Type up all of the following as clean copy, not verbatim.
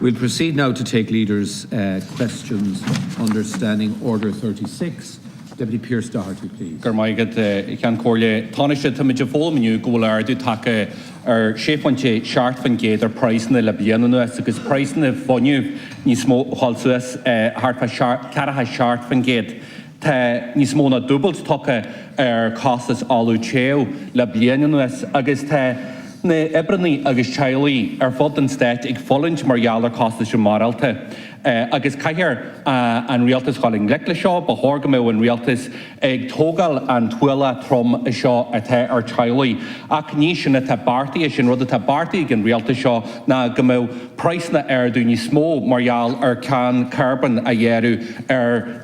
We'll proceed now to take leaders' questions under Standing Order 36. Deputy Pearse Doherty, please. Can Corley Tonisha Tamijafol Golar do take Shaponche Shart van Gate or price in the Labianus because price in the Fonu Nismo Holsus Harpa Caraha Shart van Gate. Nismona doubles toke costas alucheo Labianus Auguste. Ne Ebrani agus Chiley fod instead ag following Mariala costas Maralte. Agus Cahier and Realtas calling Leclishaw, Bahorgamo and Realtas ag Togal and Twilla from Shaw at our Chiley. Aknishan at Tabarty, as in Rudda Tabarty and Realtashaw, na Gamo, price na Duny Smo, Marial, can carbon a yeru,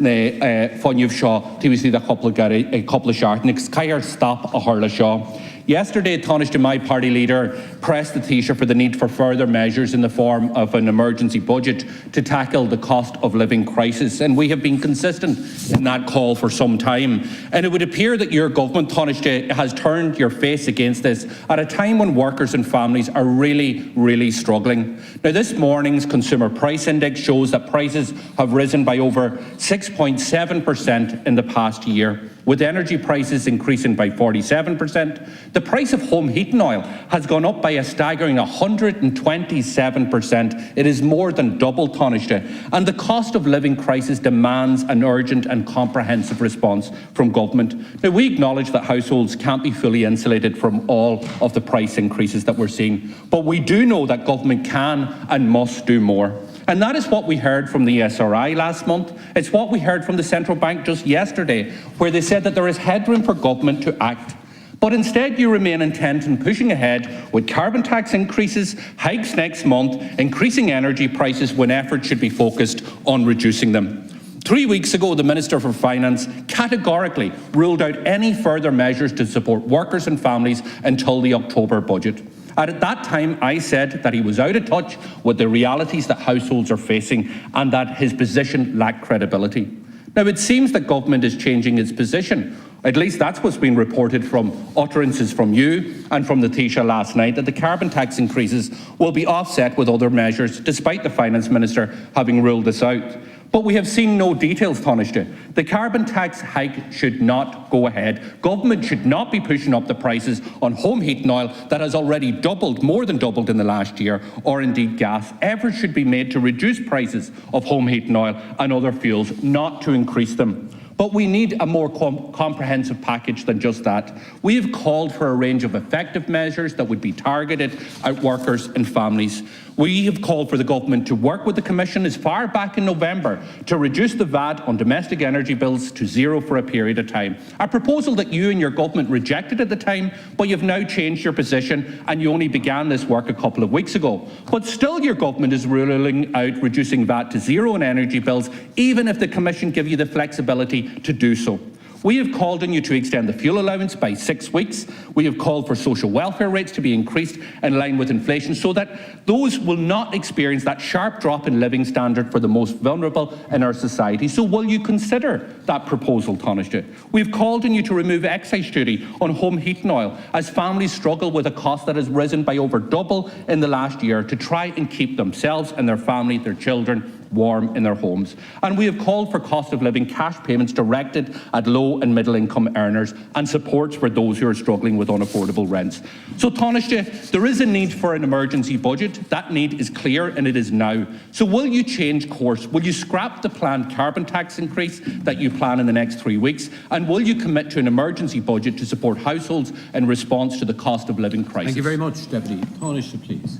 ne Funyuv Shaw, TVC the couple of shart, next Cahier stop a Harla Shaw. Yesterday, Taoiseach, my party leader, pressed the Taoiseach for the need for further measures in the form of an emergency budget to tackle the cost of living crisis, and we have been consistent in that call for some time. And it would appear that your government, Taoiseach, has turned your face against this at a time when workers and families are really struggling. Now, this morning's Consumer Price Index shows that prices have risen by over 6.7% in the past year, with energy prices increasing by 47%. The price of home heating oil has gone up by a staggering 127%. It is more than double, Taoiseach. And the cost of living crisis demands an urgent and comprehensive response from government. Now, we acknowledge that households can't be fully insulated from all of the price increases that we're seeing, but we do know that government can and must do more. And that is what we heard from the SRI last month. It's what we heard from the Central Bank just yesterday, where they said that there is headroom for government to act. But instead, you remain intent on pushing ahead with carbon tax increases, hikes next month, increasing energy prices when effort should be focused on reducing them. 3 weeks ago, the Minister for Finance categorically ruled out any further measures to support workers and families until the October budget. At that time, I said that he was out of touch with the realities that households are facing and that his position lacked credibility. Now, it seems that government is changing its position. At least that's what's been reported from utterances from you and from the Taoiseach last night, that the carbon tax increases will be offset with other measures, despite the Finance Minister having ruled this out. But we have seen no details, Taoiseach. The carbon tax hike should not go ahead. Government should not be pushing up the prices on home heating oil that has already doubled, more than doubled in the last year, or indeed gas. Efforts should be made to reduce prices of home heating oil and other fuels, not to increase them. But we need a more comprehensive package than just that. We have called for a range of effective measures that would be targeted at workers and families. We have called for the government to work with the Commission as far back in November to reduce the VAT on domestic energy bills to zero for a period of time. A proposal that you and your government rejected at the time, but you've now changed your position and you only began this work a couple of weeks ago. But still your government is ruling out reducing VAT to zero on energy bills, even if the Commission give you the flexibility to do so. We have called on you to extend the fuel allowance by 6 weeks. We have called for social welfare rates to be increased in line with inflation so that those will not experience that sharp drop in living standard for the most vulnerable in our society. So will you consider that proposal, Taoiseach? We've called on you to remove excise duty on home heating oil as families struggle with a cost that has risen by over double in the last year to try and keep themselves and their family, their children, warm in their homes. And we have called for cost of living cash payments directed at low and middle income earners and supports for those who are struggling with unaffordable rents. So, Taoiseach, there is a need for an emergency budget. That need is clear and it is now. So will you change course? Will you scrap the planned carbon tax increase that you plan in the next 3 weeks? And will you commit to an emergency budget to support households in response to the cost of living crisis? Thank you very much, Deputy. Taoiseach, please.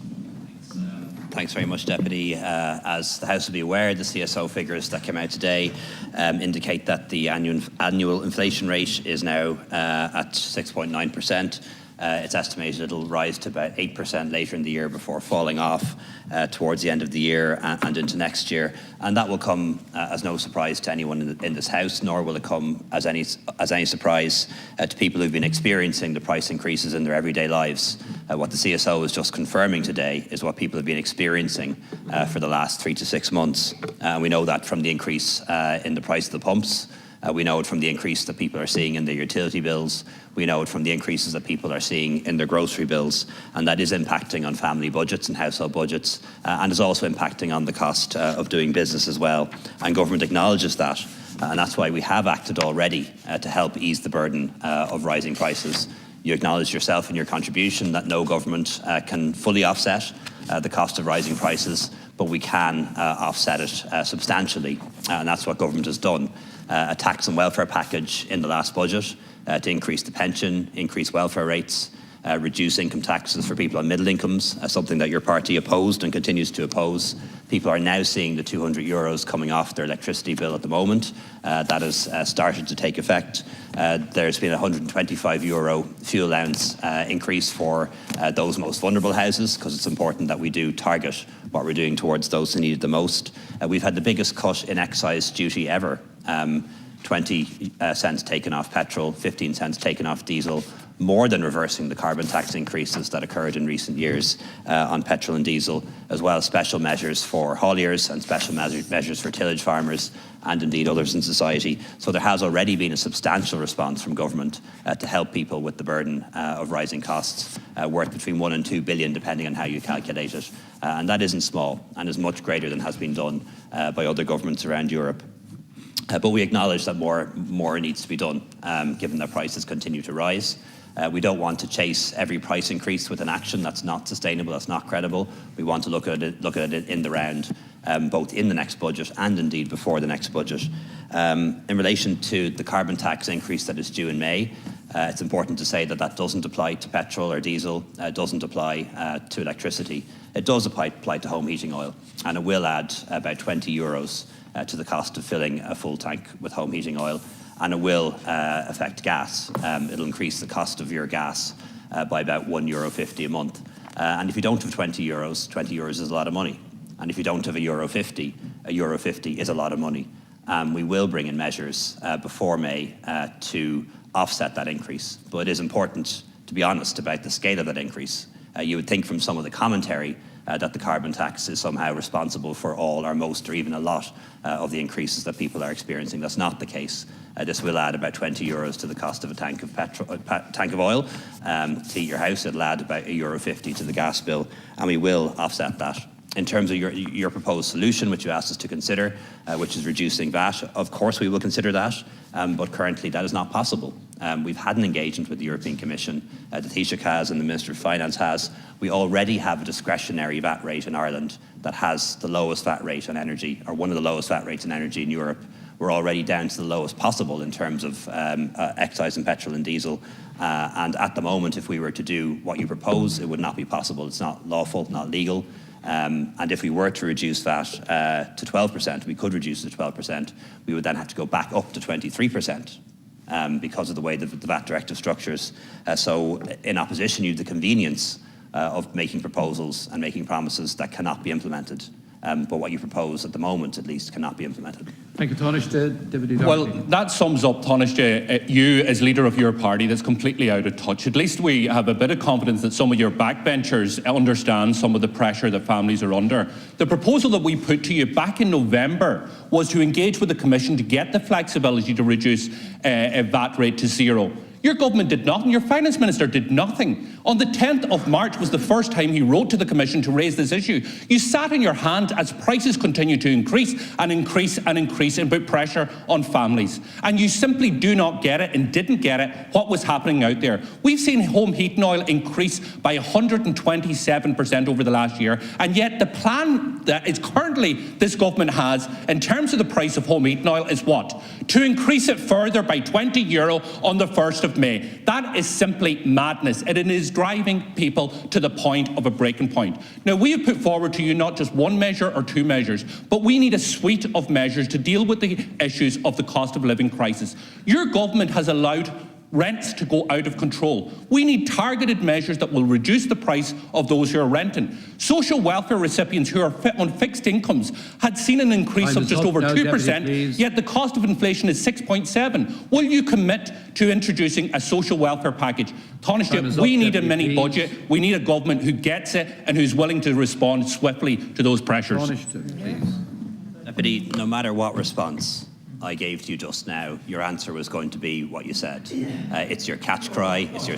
Thanks very much, Deputy. As the House will be aware, the CSO figures that came out today indicate that the annual inflation rate is now at 6.9%. It's estimated it'll rise to about 8% later in the year before falling off towards the end of the year and into next year. And that will come as no surprise to anyone in this House, nor will it come as any surprise to people who've been experiencing the price increases in their everyday lives. What the CSO is just confirming today is what people have been experiencing for the last 3 to 6 months. We know that from the increase in the price of the pumps, We know it from the increase that people are seeing in their utility bills. We know it from the increases that people are seeing in their grocery bills, and that is impacting on family budgets and household budgets, and is also impacting on the cost of doing business as well. And government acknowledges that, and that's why we have acted already to help ease the burden of rising prices. You acknowledge yourself in your contribution that no government can fully offset the cost of rising prices, but we can offset it substantially, and that's what government has done. A tax and welfare package in the last budget to increase the pension, increase welfare rates, reduce income taxes for people on middle incomes, something that your party opposed and continues to oppose. People are now seeing the €200 coming off their electricity bill at the moment. That has started to take effect. There's been a €125 fuel allowance increase for those most vulnerable houses, because it's important that we do target what we're doing towards those who need it the most. We've had the biggest cut in excise duty ever. 20 cents taken off petrol, 15 cents taken off diesel, more than reversing the carbon tax increases that occurred in recent years on petrol and diesel, as well as special measures for hauliers and special measures for tillage farmers and indeed others in society. So there has already been a substantial response from government to help people with the burden of rising costs, worth between 1 and 2 billion, depending on how you calculate it. And that isn't small, and is much greater than has been done by other governments around Europe. But we acknowledge that more needs to be done, given that prices continue to rise. We don't want to chase every price increase with an action that's not sustainable, that's not credible. We want to look at it in the round, both in the next budget and indeed before the next budget. In relation to the carbon tax increase that is due in May, it's important to say that that doesn't apply to petrol or diesel, doesn't apply to electricity. It does apply to home heating oil, and it will add about €20 to the cost of filling a full tank with home heating oil, and it will affect gas. It'll increase the cost of your gas by about €1.50 a month. And if you don't have €20, €20 is a lot of money. And if you don't have €1.50 is a lot of money. We will bring in measures before May to offset that increase. But it is important to be honest about the scale of that increase. You would think from some of the commentary that the carbon tax is somehow responsible for all or most or even a lot of the increases that people are experiencing. That's not the case. This will add about €20 to the cost of a tank of oil. To heat your house, it'll add about €1.50 to the gas bill, and we will offset that. In terms of your proposed solution, which you asked us to consider, which is reducing VAT, of course we will consider that, but currently that is not possible. We've had an engagement with the European Commission, that Taoiseach has and the Minister of Finance has. We already have a discretionary VAT rate in Ireland that has the lowest VAT rate on energy, or one of the lowest VAT rates on energy in Europe. We're already down to the lowest possible in terms of excise and petrol and diesel. And at the moment, if we were to do what you propose, it would not be possible. It's not lawful, not legal. And if we were to reduce that to 12%, we could reduce it to 12%, we would then have to go back up to 23% because of the way the VAT directive structures. So in opposition, you have the convenience of making proposals and making promises that cannot be implemented. But what you propose at the moment, at least, cannot be implemented. Thank you, Taoiseach. Deputy Doherty. Well, that sums up, Taoiseach, you as leader of your party that's completely out of touch. At least we have a bit of confidence that some of your backbenchers understand some of the pressure that families are under. The proposal that we put to you back in November was to engage with the Commission to get the flexibility to reduce a VAT rate to zero. Your government did nothing. Your finance minister did nothing. On the 10th of March was the first time he wrote to the Commission to raise this issue. You sat on your hand as prices continue to increase and increase and increase and put pressure on families. And you simply do not get it and didn't get it what was happening out there. We've seen home heating oil increase by 127% over the last year. And yet the plan that is currently this government has in terms of the price of home heating oil is what? To increase it further by €20 on the 1st of May. That is simply madness. And it is driving people to the point of a breaking point. Now, we have put forward to you not just one measure or two measures, but we need a suite of measures to deal with the issues of the cost of living crisis. Your government has allowed rents to go out of control. We need targeted measures that will reduce the price of those who are renting. Social welfare recipients who are on fixed incomes had seen an increase of just over 2%, yet the cost of inflation is 6.7%. Will you commit to introducing a social welfare package? Taoiseach, we need a mini budget. We need a government who gets it and who's willing to respond swiftly to those pressures. Deputy, no matter what response, I gave to you just now, your answer was going to be what you said. It's your catch cry. It's your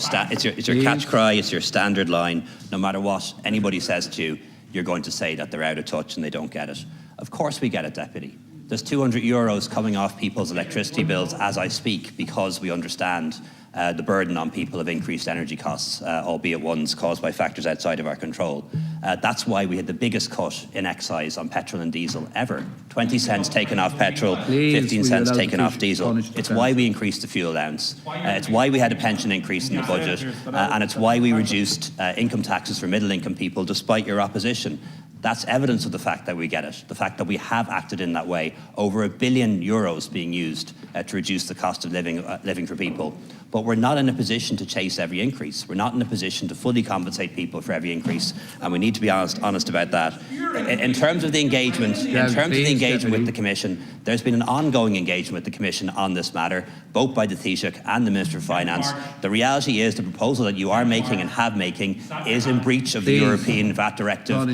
catch cry. It's your standard line. No matter what anybody says to you, you're going to say that they're out of touch and they don't get it. Of course we get it, Deputy. There's €200 coming off people's electricity bills as I speak because we understand the burden on people of increased energy costs, albeit ones caused by factors outside of our control. That's why we had the biggest cut in excise on petrol and diesel ever. 20 cents taken off petrol, 15 cents taken off diesel. It's why we increased the fuel allowance. It's why we had a pension increase in the budget. And it's why we reduced income taxes for middle-income people despite your opposition. That's evidence of the fact that we get it, the fact that we have acted in that way. Over €1 billion being used to reduce the cost of living for people. But we're not in a position to chase every increase. We're not in a position to fully compensate people for every increase, and we need to be honest about that. In terms of the engagement, with the Commission, there's been an ongoing engagement with the Commission on this matter, both by the Taoiseach and the Minister of Finance. The reality is the proposal that you are making and have making is in breach of the European VAT Directive,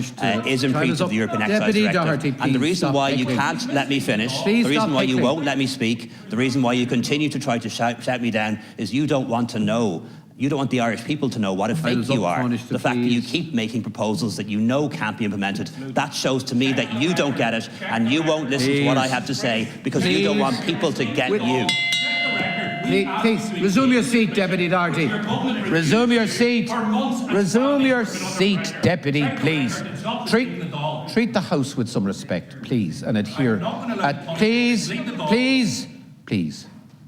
is in breach of the European Excise Directive. Doherty, and the reason why you can't let me finish, the reason why you won't let me speak, the reason why you continue to try to shout me down is you don't want to know. You don't want the Irish people to know what a fake you are. The fact that you keep making proposals that you know can't be implemented, that shows to me that you don't get it and you won't listen to what I have to say because you don't want people to get you. Please, resume your seat, Deputy Doherty. Resume your seat. Resume your seat, Deputy, please. Treat the House with some respect, please, and adhere. Please,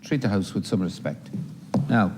treat the House with some respect. Now,